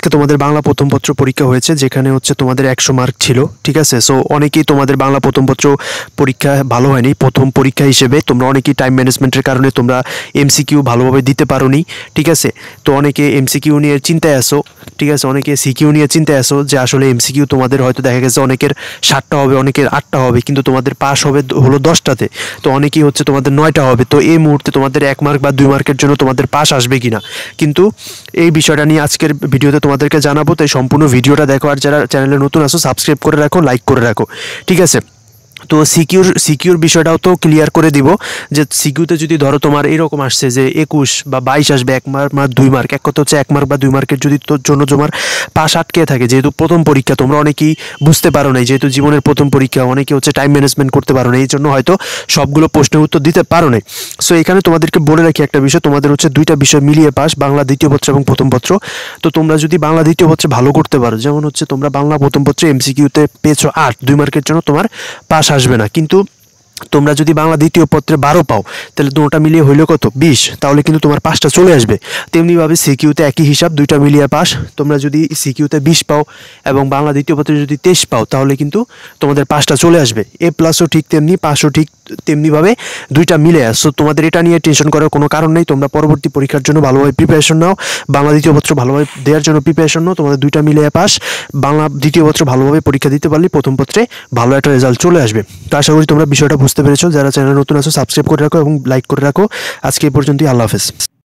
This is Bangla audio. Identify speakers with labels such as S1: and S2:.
S1: আজকে তোমাদের বাংলা প্রথম পত্র পরীক্ষা হয়েছে, যেখানে হচ্ছে তোমাদের 100 মার্ক ছিল, ঠিক আছে। সো অনেকেই তোমাদের বাংলা প্রথম পত্র পরীক্ষা ভালো হয়নি, প্রথম পরীক্ষা হিসেবে তোমরা অনেকেই টাইম ম্যানেজমেন্টের কারণে তোমরা এমসিকিউ ভালোভাবে দিতে পারোনি, ঠিক আছে। তো অনেকে এমসিকিউ নিয়ে চিন্তায় আসো, ঠিক আছে, অনেকে সিকিউ নিয়ে চিন্তায় আসো যে আসলে এমসিকিউ তোমাদের হয়তো দেখা গেছে অনেকের 7টা হবে, অনেকের 8টা হবে, কিন্তু তোমাদের পাস হবে হলো 10টাতে। তো অনেকেই হচ্ছে তোমাদের 9টা হবে। তো এই মুহূর্তে তোমাদের 1 মার্ক বা 2 মার্কের জন্য তোমাদের পাস আসবে কিনা, কিন্তু এই বিষয়টা নিয়ে আজকের ভিডিওতে তোমাদেরকে জানাবো। তাই সম্পূর্ণ ভিডিওটা দেখো, আর যারা চ্যানেলে নতুন আসো সাবস্ক্রাইব করে রাখো, লাইক করে রাখো, ঠিক আছে। তো সিকিউর বিষয়টাও তো ক্লিয়ার করে দিব, যে সিকিউতে যদি ধরো তোমার এরকম আসছে যে 21 বা 22 আসবে, 1 মার্ক বা 2 মার্ক, এক কথা হচ্ছে 1 মার্ক বা 2 মার্কের যদি তোর জন্য তোমার পাশ আটকে থাকে, যেহেতু প্রথম পরীক্ষা তোমরা অনেকেই বুঝতে পারো নাই, যেহেতু জীবনের প্রথম পরীক্ষা, অনেকে হচ্ছে টাইম ম্যানেজমেন্ট করতে পারো না, এই জন্য হয়তো সবগুলো প্রশ্নের উত্তর দিতে পারো নাই। সো এখানে তোমাদেরকে বলে রাখি একটা বিষয়, তোমাদের হচ্ছে 2টা বিষয় মিলিয়ে পাস, বাংলা দ্বিতীয় পত্র এবং প্রথম পত্র। তো তোমরা যদি বাংলা দ্বিতীয় পত্রে ভালো করতে পারো, যেমন হচ্ছে তোমরা বাংলা প্রথম পত্রে এমসিকিউতে পেয়েছো 8, 2 মার্কের জন্য তোমার পাস আসবে না, কিন্তু তোমরা যদি বাংলা দ্বিতীয় পত্রে 12 পাও, তাহলে দুটোটা মিলিয়ে হইলো কত 20, তাহলে কিন্তু তোমার পাসটা চলে আসবে। তেমনিভাবে সিকিউতে একই হিসাব, 2টা মিলিয়ে পাস। তোমরা যদি সিকিউতে 20 পাও এবং বাংলা দ্বিতীয় পত্রে যদি 23 পাও, তাহলে কিন্তু তোমাদের পাসটা চলে আসবে। এ প্লাসও ঠিক তেমনি, পাসও ঠিক তেমনিভাবে 2টা মিলে আসো। তোমাদের এটা নিয়ে টেনশন করার কোনো কারণ নেই। তোমরা পরবর্তী পরীক্ষার জন্য ভালোভাবে প্রিপারেশন নাও, বাংলা দ্বিতীয় পত্র ভালোভাবে দেওয়ার জন্য প্রিপারেশন নাও। তোমাদের 2টা মিলিয়ে পাস, বাংলা দ্বিতীয় পত্র ভালোভাবে পরীক্ষা দিতে পারলে প্রথম পত্রে ভালো একটা রেজাল্ট চলে আসবে। তো আশা করি তোমরা বিষয়টা বুঝতে পেরেছো। যারা চ্যানেলে নতুন আছো সাবস্ক্রাইব করে রাখো এবং লাইক করে রাখো। আজকে এই পর্যন্তই, আল্লাহ হাফেজ।